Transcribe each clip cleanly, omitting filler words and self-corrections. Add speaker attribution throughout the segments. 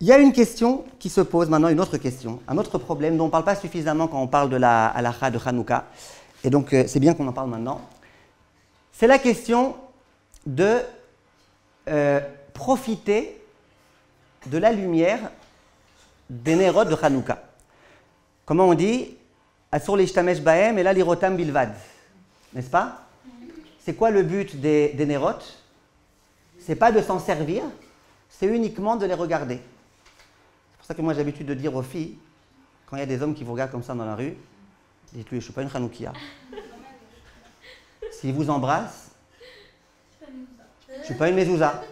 Speaker 1: Il y a une question qui se pose maintenant, une autre question, un autre problème dont on ne parle pas suffisamment quand on parle de la halakha de Hanouka. Et donc, c'est bien qu'on en parle maintenant. C'est la question de profiter de la lumière des Nerot de Hanouka. Comment on dit? Asur l'ishtamesh bahem et la lirotam bilvad. N'est-ce pas? C'est quoi le but des Nerot? C'est pas de s'en servir, c'est uniquement de les regarder. C'est pour ça que moi j'ai l'habitude de dire aux filles, quand il y a des hommes qui vous regardent comme ça dans la rue, dites-lui, je ne suis pas une Hanoukia. S'ils vous embrassent, je ne suis pas une mezouza.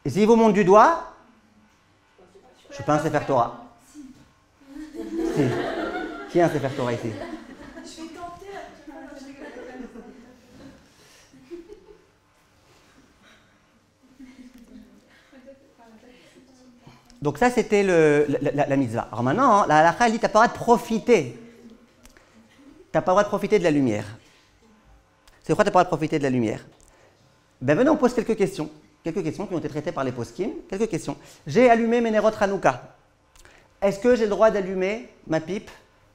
Speaker 1: Et s'ils vous montrent du doigt, je ne suis pas un Sefer Torah. Si. Qui est un Sefer Torah ici? Donc ça, c'était la mitzvah. Alors maintenant, hein, la halakha, elle dit, tu n'as pas le droit de profiter. Tu n'as pas le droit de profiter de la lumière. C'est pourquoi tu n'as pas le droit de profiter de la lumière. Ben venez, on pose quelques questions. Quelques questions qui ont été traitées par les poskim. Quelques questions. J'ai allumé mes Nerot Hanouka. Est-ce que j'ai le droit d'allumer ma pipe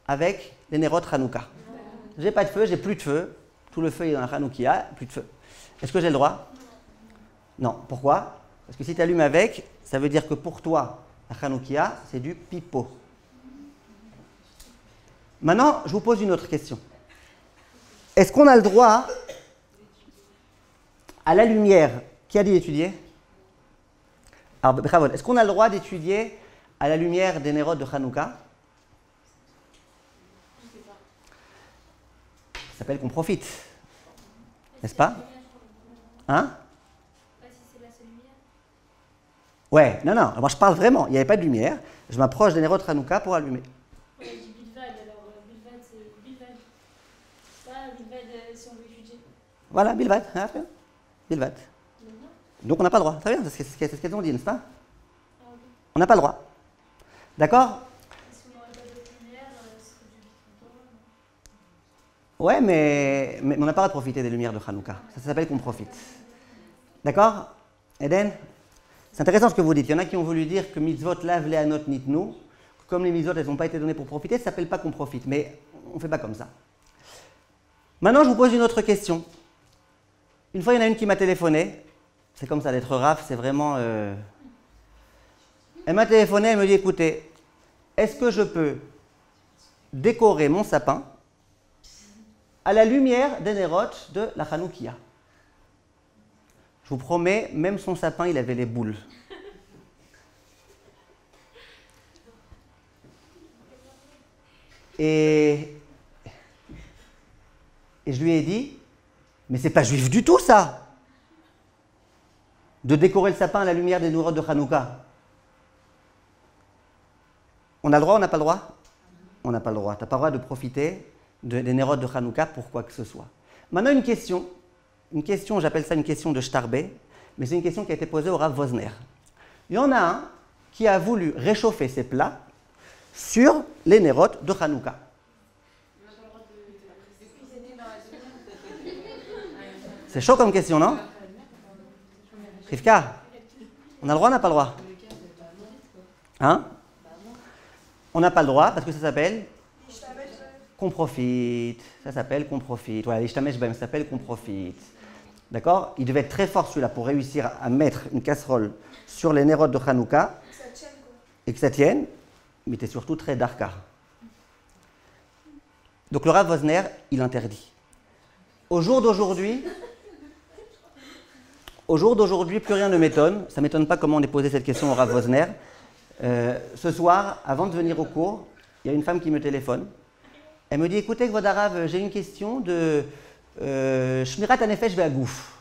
Speaker 1: avec les Nerot Hanouka? J'ai pas de feu, j'ai plus de feu. Tout le feu est dans la Hanoukia, plus de feu. Est-ce que j'ai le droit? Non. Pourquoi? Parce que si tu allumes avec, ça veut dire que pour toi, la Hanoukia, c'est du pipeau. Maintenant, je vous pose une autre question. Est-ce qu'on a le droit à la lumière? Qui a dit d'étudier? Alors, est-ce qu'on a le droit d'étudier à la lumière des Nerot de Hanouka? Ça s'appelle qu'on profite. N'est-ce pas? Hein? Ouais, non, non, moi je parle vraiment, il n'y avait pas de lumière, je m'approche des Nerot de Hanouka pour allumer.
Speaker 2: Ouais, je dis Bilvad, alors Bilvad c'est Bilvad. Pas Bilvad si on veut étudier.
Speaker 1: Voilà, Bilvad, hein, très bien. Bilvad. Donc on n'a pas le droit, très bien, c'est ce qu'elles ont dit, n'est-ce pas?
Speaker 2: Ah, oui.
Speaker 1: On n'a pas le droit. D'accord?
Speaker 2: Si on n'aurait pas d'autre lumière, ce serait du pipeau.
Speaker 1: Ouais, mais on n'a pas le droit de profiter des lumières de Hanouka, ça s'appelle qu'on profite. D'accord? Eden? C'est intéressant ce que vous dites. Il y en a qui ont voulu dire que mitzvot lave les anot nitnu. Comme les mitzvot, elles n'ont pas été données pour profiter, ça ne s'appelle pas qu'on profite. Mais on ne fait pas comme ça. Maintenant, je vous pose une autre question. Une fois, il y en a une qui m'a téléphoné. C'est comme ça d'être raf, c'est vraiment... Elle m'a téléphoné, elle me dit, écoutez, est-ce que je peux décorer mon sapin à la lumière des Nerot de la Hanoukia? Je vous promets, même son sapin, il avait les boules. Et je lui ai dit, mais c'est pas juif du tout ça, de décorer le sapin à la lumière des Nerot de Hanouka. On a le droit, on n'a pas le droit? On n'a pas le droit. Tu n'as pas le droit de profiter des Nerot de Hanouka pour quoi que ce soit. Maintenant, une question, j'appelle ça une question de Starbé, mais c'est une question qui a été posée au Rav Wosner. Il y en a un qui a voulu réchauffer ses plats sur les Nerot de Hanouka. C'est chaud comme question, non? Rivka, on a le droit ou on n'a pas le droit? Hein? On n'a pas le droit parce que ça s'appelle qu'on profite. Ça s'appelle qu'on profite. Voilà, l'ishtamesh bahem, ça s'appelle qu'on profite. D'accord? Il devait être très fort celui-là pour réussir à mettre une casserole sur les Nerot de Hanouka et que ça tienne, mais tu es surtout très darka. Donc le Rav Wosner, il interdit. Au jour d'aujourd'hui, plus rien ne m'étonne. Ça ne m'étonne pas comment on ait posé cette question au Rav Wosner. Ce soir, avant de venir au cours, il y a une femme qui me téléphone. Elle me dit, écoutez, Kvod Harav, j'ai une question de Shmirat Hanefesh ve'Hagouf.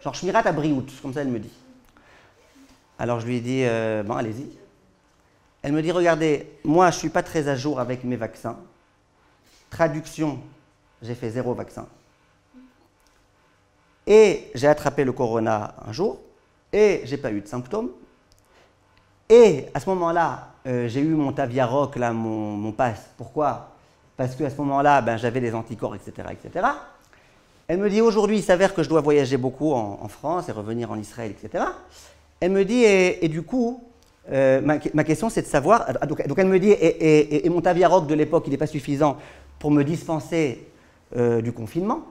Speaker 1: Genre Shmirat Abriout, comme ça elle me dit. Alors je lui ai dit, bon, allez-y. Elle me dit, regardez, moi je ne suis pas très à jour avec mes vaccins. Traduction, j'ai fait 0 vaccin. Et j'ai attrapé le corona un jour, et j'ai pas eu de symptômes. Et à ce moment-là, j'ai eu mon Taviaroc, là, mon pass. Pourquoi? Parce qu'à ce moment-là, ben, j'avais des anticorps, etc., etc. Elle me dit, aujourd'hui, il s'avère que je dois voyager beaucoup en France et revenir en Israël, etc. Elle me dit, et du coup, ma question c'est de savoir, donc elle me dit, et mon Taviaroc de l'époque, il n'est pas suffisant pour me dispenser du confinement.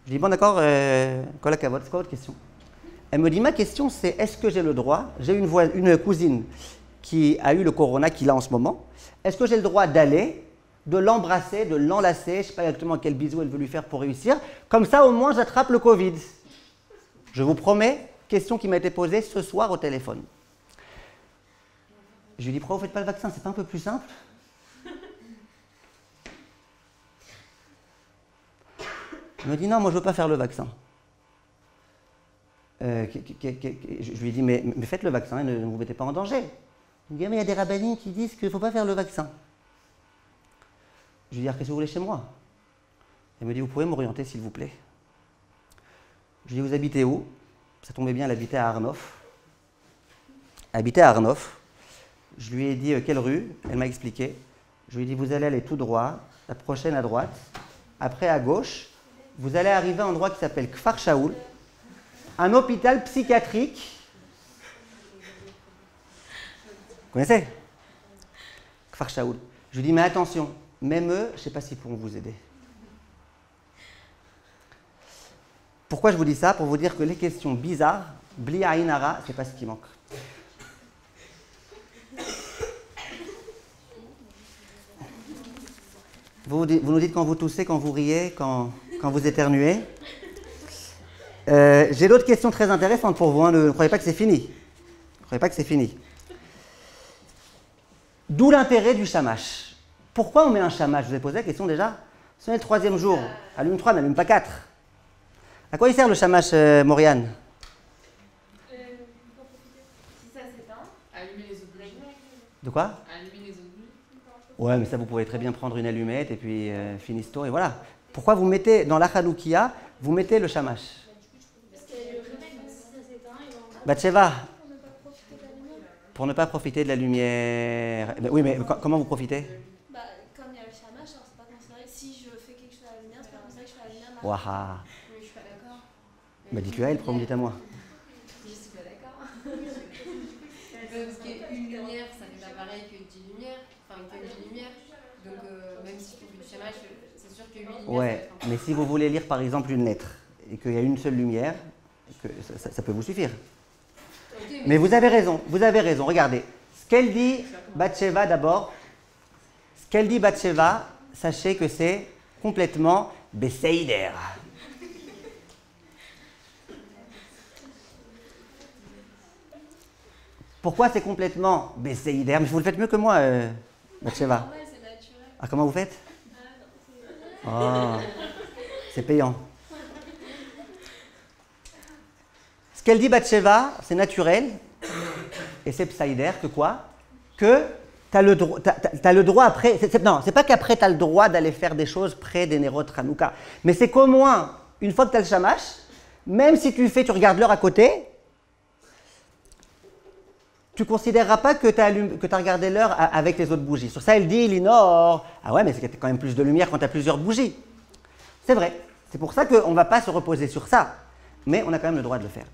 Speaker 1: Je dis, bon d'accord, Kola Kavod, c'est quoi votre question? Elle me dit, ma question c'est, est-ce que j'ai le droit, j'ai une cousine qui a eu le corona, qui l'a en ce moment, est-ce que j'ai le droit d'aller, de l'embrasser, de l'enlacer, je ne sais pas exactement quel bisou elle veut lui faire pour réussir, comme ça au moins j'attrape le Covid. Je vous promets, question qui m'a été posée ce soir au téléphone. Je lui dis, pourquoi vous ne faites pas le vaccin? C'est pas un peu plus simple? Elle me dit, non, moi je ne veux pas faire le vaccin. Je lui ai dit, mais faites le vaccin et ne vous mettez pas en danger. Il me dit, mais il y a des rabbinines qui disent qu'il ne faut pas faire le vaccin. Je lui ai dit, qu'est-ce que vous voulez chez moi? Elle me dit, vous pouvez m'orienter s'il vous plaît. Je lui ai dit, vous habitez où? Ça tombait bien, elle habitait à Arnoff. Elle habitait à Arnoff. Je lui ai dit, quelle rue? Elle m'a expliqué. Je lui ai dit, vous allez aller tout droit, la prochaine à droite, après à gauche. Vous allez arriver à un endroit qui s'appelle Kfar Shaoul, un hôpital psychiatrique. Vous connaissez? Kfar Shaoul. Je lui dis, mais attention, même eux, je ne sais pas s'ils pourront vous aider. Pourquoi je vous dis ça? Pour vous dire que les questions bizarres, Bli Aïnara, ce n'est pas ce qui manque. Vous nous dites quand vous toussez, quand vous riez, quand vous éternuez. J'ai d'autres questions très intéressantes pour vous. Hein. Ne croyez pas que c'est fini. Ne croyez pas que c'est fini. D'où l'intérêt du shamash. Pourquoi on met un shamash? Je vous ai posé la question déjà. Ce n'est le 3e jour. Allume 3, n'allume pas 4. À quoi il sert le shamash, Mauriane?
Speaker 2: Si ça s'éteint,
Speaker 3: Allumer les autres bougies.
Speaker 1: De quoi?
Speaker 3: Allumer les autres bougies.
Speaker 1: Ouais, mais ça, vous pouvez très bien prendre une allumette et puis finisto et voilà. Pourquoi vous mettez dans la Hanoukia, vous mettez le shamash?
Speaker 2: parce que le réveil, si ça s'éteint, il va en
Speaker 1: Bathsheba,
Speaker 2: pour ne pas profiter de la lumière.
Speaker 1: pour ne pas profiter de la lumière. Oui, mais comment vous profitez?
Speaker 4: Bah, comme il y a le shamash, alors c'est pas considéré. Si je fais quelque chose à la lumière, c'est pas considéré que je fais à la lumière.
Speaker 1: Waha.
Speaker 3: Mais je suis pas d'accord.
Speaker 1: Bah dites-le à elle, pourquoi vous me dites à moi?
Speaker 3: Je suis pas d'accord. Parce qu'une lumière, ça n'est pas pareil que 10 lumières. Enfin, que 10 lumières. Donc, même si tu fais du chômage, c'est sûr que 8 lumières.
Speaker 1: Ouais, mais si vous voulez lire par exemple une lettre et qu'il y a une seule lumière, que ça peut vous suffire.
Speaker 3: Okay,
Speaker 1: Mais vous avez raison, regardez. Ce qu'elle dit, Bathsheba d'abord, ce qu'elle dit Bathsheba, sachez que c'est complètement Besséider. Pourquoi c'est complètement Besséider? Mais vous le faites mieux que moi, Bathsheba.
Speaker 4: Ouais, c'est naturel.
Speaker 1: Ah, comment vous faites?
Speaker 4: Ah, non, c'est...
Speaker 1: Oh, c'est payant. Ce qu'elle dit Bathsheba, c'est naturel, et c'est psaïder, que quoi? Que tu as le droit après, non, c'est pas qu'après tu as le droit d'aller faire des choses près des Nerot Hanouka, mais c'est qu'au moins, une fois que tu as le shamash, même si tu regardes l'heure à côté, tu ne considéreras pas que tu as regardé l'heure avec les autres bougies. Sur ça, elle dit, Linor, ah ouais, mais c'est quand même plus de lumière quand tu as plusieurs bougies. C'est vrai, c'est pour ça qu'on ne va pas se reposer sur ça, mais on a quand même le droit de le faire.